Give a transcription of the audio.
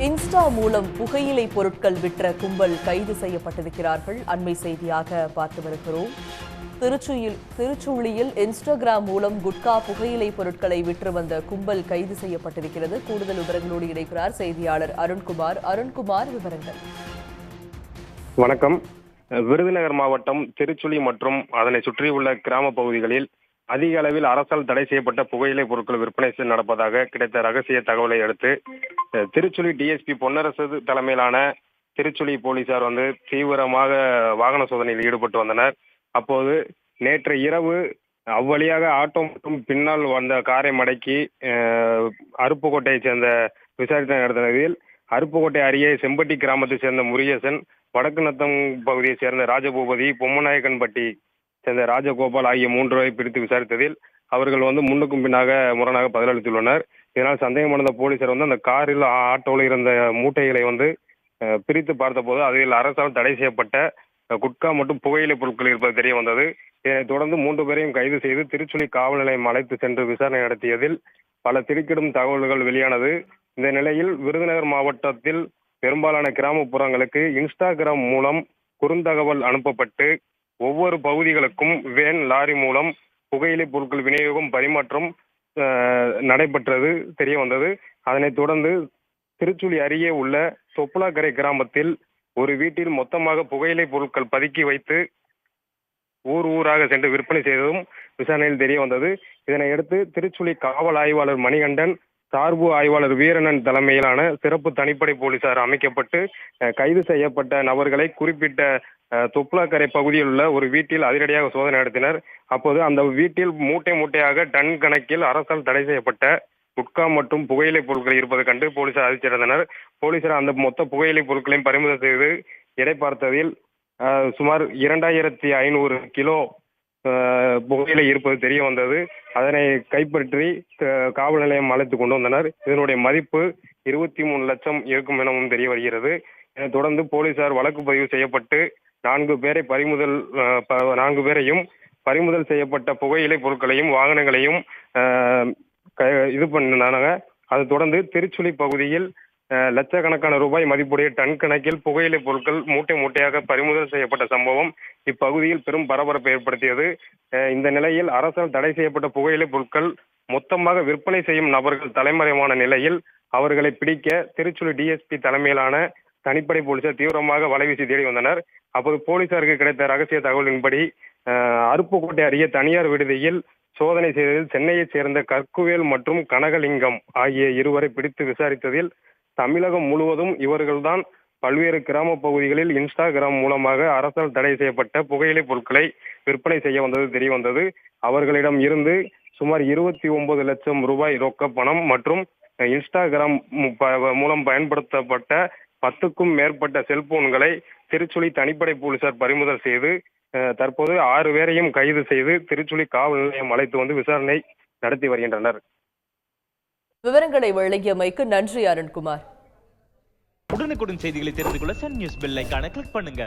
Insta மூலம் புகையிலை பொருட்கள் விற்ற கும்பல் கைது செய்யப்பட்டிருக்கிறார்கள். அண்மை செய்தியாக பார்த்து வருகிறோம். திருச்சுழியில் இன்ஸ்டாகிராம் மூலம் குட்கா புகையிலை பொருட்களை விற்று வந்த கும்பல் கைது செய்யப்பட்டிருக்கிறது. கூடுதல் விவரங்களோடு இணைக்கிறார் செய்தியாளர் அருண்குமார். அருண்குமார், விவரங்கள். வணக்கம். விருதுநகர் மாவட்டம் திருச்சுழி மற்றும் அதனை சுற்றியுள்ள கிராம பகுதிகளில் அதிக அளவில் அரசால் தடை செய்யப்பட்ட புகையிலை பொருட்கள் விற்பனை நடப்பதாக கிடைத்த ரகசிய தகவலை அடுத்து திருச்சுழி டிஎஸ்பி பொன்னரசு தலைமையிலான திருச்சுழி போலீசார் தீவிரமாக வாகன சோதனையில் ஈடுபட்டு வந்தனர். அப்போது நேற்று இரவு அவ்வழியாக ஆட்டோ மற்றும் பின்னால் வந்த காரை மடக்கி அருப்புக்கோட்டையை சேர்ந்த விசாரித்த நடத்தினதில் அருப்புக்கோட்டை அருகே செம்பட்டி கிராமத்தை சேர்ந்த முருகேசன், வடக்கு நத்தம் பகுதியை சேர்ந்த ராஜபூபதி, பொம்மநாயக்கன்பட்டி சேர்ந்த ராஜகோபால் ஆகிய 3 பேரை பிடித்து விசாரித்ததில் அவர்கள் முன்னுக்கும் பின்னாக முரணாக பதிலளித்துள்ளனர். இதனால் சந்தேகமடைந்த போலீசார் அந்த காரில் ஆட்டோவில் இருந்த மூட்டைகளை பிரித்து பார்த்தபோது அதில் அரசால் தடை செய்யப்பட்ட குட்கா மற்றும் புகையிலை பொருட்கள் இருப்பது தெரிய வந்தது. இதனைத் தொடர்ந்து 3 பேரையும் கைது செய்து திருச்சுழி காவல் நிலையம் அழைத்து சென்று விசாரணை நடத்தியதில் பல திடுக்கிடும் தகவல்கள் வெளியானது. இந்த நிலையில் விருதுநகர் மாவட்டத்தில் பெரும்பாலான கிராமப்புறங்களுக்கு இன்ஸ்டாகிராம் மூலம் குறுந்தகவல் அனுப்பப்பட்டு ஒவ்வொரு பகுதிகளுக்கும் வேன், லாரி மூலம் புகையிலை பொருட்கள் விநியோகம், பரிமாற்றம் நடைபெற்றது தெரிய வந்தது. அதனைத் தொடர்ந்து திருச்சுழி அருகே உள்ள தொப்புலாக்கரை கிராமத்தில் ஒரு வீட்டில் மொத்தமாக புகையிலை பொருட்கள் பதுக்கி வைத்து ஊராக சென்று விற்பனை செய்ததும் விசாரணையில் தெரிய வந்தது. இதனையடுத்து திருச்சுழி காவல் ஆய்வாளர் மணிகண்டன், சார்பு ஆய்வாளர் வீரனன் தலைமையிலான சிறப்பு தனிப்படை போலீசார் அமைக்கப்பட்டு கைது செய்யப்பட்ட நபர்களை குறிப்பிட்ட தொப்புலாக்கரை பகுதியில் உள்ள ஒரு வீட்டில் அதிரடியாக சோதனை நடத்தினர். அப்போது அந்த வீட்டில் மூட்டையாக டன் கணக்கில் அரசால் தடை செய்யப்பட்ட குட்கா மற்றும் புகையிலை பொருட்கள் இருப்பதை கண்டு போலீசார் அதிர்ச்சியடைந்தனர். போலீசார் அந்த மொத்த புகையிலை பொருட்களையும் பறிமுதல் செய்து எடை பார்த்ததில் சுமார் 2500 கிலோ புகையிலை இருப்பது தெரிய வந்தது. அதனை கைப்பற்றி காவல் நிலையம் அழைத்து கொண்டு வந்தனர். இதனுடைய மதிப்பு 23 லட்சம் இருக்கும் எனவும் தெரிய வருகிறது. இதனைத் தொடர்ந்து போலீசார் வழக்கு பதிவு செய்யப்பட்டு 4 பேரையும் பறிமுதல் செய்யப்பட்ட புகையிலை பொருட்களையும் வாகனங்களையும் இது பண்ணாங்க. அதை தொடர்ந்து திருச்சுழி பகுதியில் லட்சக்கணக்கான ரூபாய் மதிப்புடைய டன் கணக்கில் புகையிலை பொருட்கள் மூட்டையாக பறிமுதல் செய்யப்பட்ட சம்பவம் இப்பகுதியில் பெரும் பரபரப்பை ஏற்படுத்தியது. இந்த நிலையில் அரசால் தடை செய்யப்பட்ட புகையிலை பொருட்கள் மொத்தமாக விற்பனை செய்யும் நபர்கள் தலைமறைவான நிலையில் அவர்களை பிடிக்க திருச்சுழி டிஎஸ்பி தலைமையிலான தனிப்படை போலீசார் தீவிரமாக வலைவீசி தேடி வந்தனர். அப்போது போலீசாருக்கு கிடைத்த ரகசிய தகவலின்படி அருப்புக்கோட்டை அருகே தனியார் விடுதியில் சோதனை செய்ததில் சென்னையைச் சேர்ந்த கற்குவேல் மற்றும் கனகலிங்கம் ஆகிய 2 பேரை பிடித்து விசாரித்ததில் தமிழகம் முழுவதும் இவர்கள்தான் பல்வேறு கிராம பகுதிகளில் இன்ஸ்டாகிராம் மூலமாக அரசால் தடை செய்யப்பட்ட புகையிலை பொருட்களை விற்பனை செய்ய வந்தது தெரிய வந்தது. அவர்களிடம் இருந்து சுமார் 29 லட்சம் ரூபாய் ரொக்க பணம் மற்றும் இன்ஸ்டாகிராம் மூலம் பயன்படுத்தப்பட்ட 10க்கும் மேற்பட்ட செல்போன்களை திருச்சுழி தனிப்படை போலீசார் பறிமுதல் செய்து தற்போது 6 பேரையும் கைது செய்து திருச்சுழி காவல் நிலையம் அழைத்து விசாரணை நடத்தி வருகின்றனர். விவரங்களை வழங்கியமைக்கு நன்றி அருண்குமார். உடனுக்குடன் செய்திகளை தெரிந்து கொள்ள சன் நியூஸ் பெல் ஐகானை கிளிக் பண்ணுங்க.